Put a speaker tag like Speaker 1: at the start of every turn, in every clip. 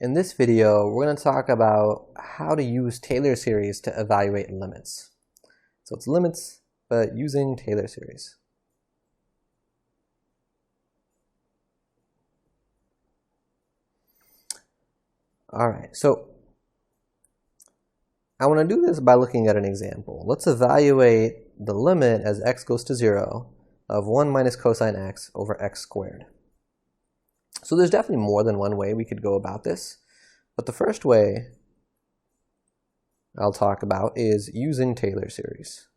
Speaker 1: In this video, we're going to talk about how to use Taylor series to evaluate limits. So it's limits, but using Taylor series. All right, so I want to do this by looking at an example. Let's evaluate the limit as x goes to 0 of 1 minus cosine x over x squared. So there's definitely more than one way we could go about this, but the first way I'll talk about is using Taylor series.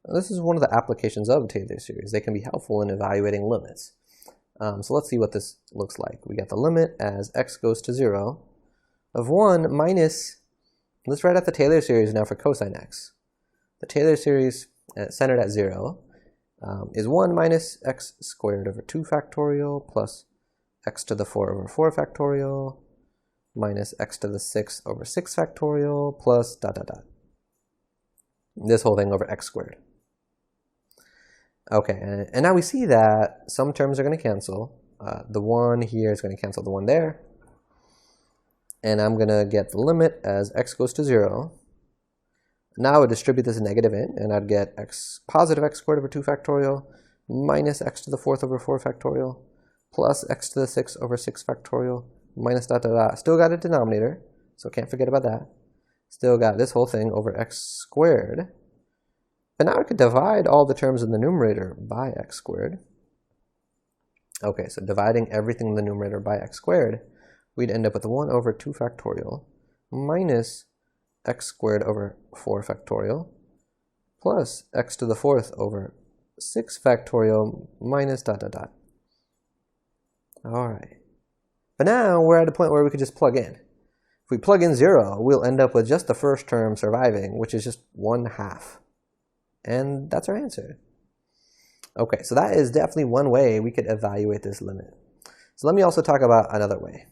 Speaker 1: Now, this is one of the applications of Taylor series. They can be helpful in evaluating limits. So let's see what this looks like. We get the limit as x goes to 0 of 1 minus, let's write out the Taylor series now for cosine x. The Taylor series centered at 0 is 1 minus x squared over 2 factorial plus x to the 4 over 4 factorial minus x to the 6 over 6 factorial plus dot dot dot. This whole thing over x squared. Okay, and now we see that some terms are going to cancel. The 1 here is going to cancel the 1 there. And I'm going to get the limit as x goes to 0. Now I would distribute this negative in, and I'd get positive x squared over 2 factorial minus x to the 4th over 4 factorial plus x to the 6 over 6 factorial minus dot dot dot. Still got a denominator, so can't forget about that. Still got this whole thing over x squared. And now I could divide all the terms in the numerator by x squared. Okay, so dividing everything in the numerator by x squared, we'd end up with 1 over 2 factorial minus x squared over 4 factorial plus x to the 4th over 6 factorial minus dot dot dot. All right. But now we're at a point where we could just plug in. If we plug in 0, we'll end up with just the first term surviving, which is just 1/2. And that's our answer. Okay, so that is definitely one way we could evaluate this limit. So let me also talk about another way.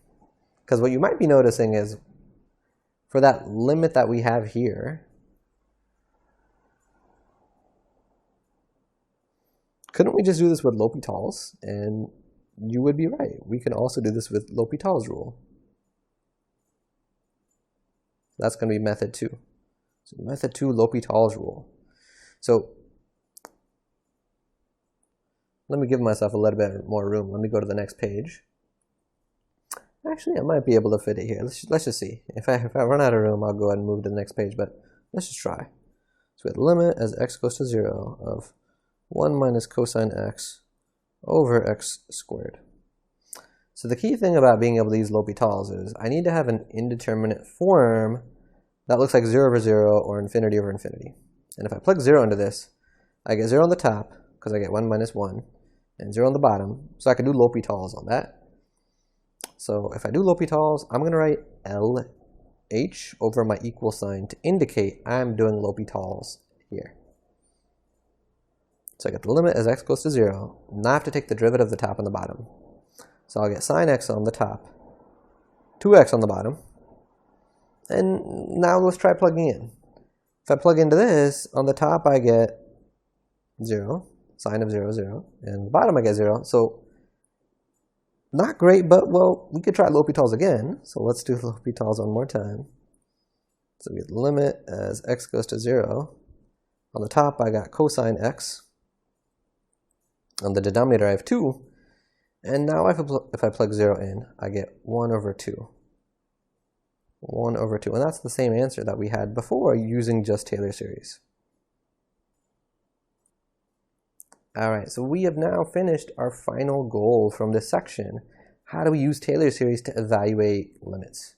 Speaker 1: Because what you might be noticing is, for that limit that we have here, couldn't we just do this with Lhopitals? And you would be right. We can also do this with Lhopitals rule. That's going to be method 2. So method 2, Lhopitals rule. So let me give myself a little bit more room. Let me go to the next page. Actually, I might be able to fit it here. Let's just see. If I run out of room, I'll go ahead and move to the next page, but let's just try. So we have the limit as x goes to 0 of 1 minus cosine x over x squared. So the key thing about being able to use Lhopitals is I need to have an indeterminate form that looks like 0 over 0 or infinity over infinity. And if I plug 0 into this, I get 0 on the top, because I get 1 minus 1, and 0 on the bottom, so I can do Lhopitals on that. So if I do Lhopitals, I'm going to write LH over my equal sign to indicate I'm doing Lhopitals here. So I get the limit as x goes to 0. Now I have to take the derivative of the top and the bottom. So I'll get sine x on the top, 2x on the bottom, and now let's try plugging in. If I plug into this, on the top I get 0, sine of 0, 0, and the bottom I get 0. So not great, but well, we could try Lhopitals again. So let's do Lhopitals one more time. So we get the limit as x goes to 0. On the top I got cosine x. On the denominator I have 2. And now if I plug 0 in, I get 1 over 2. 1 over 2. And that's the same answer that we had before using just Taylor series. All right, so we have now finished our final goal from this section. How do we use Taylor series to evaluate limits?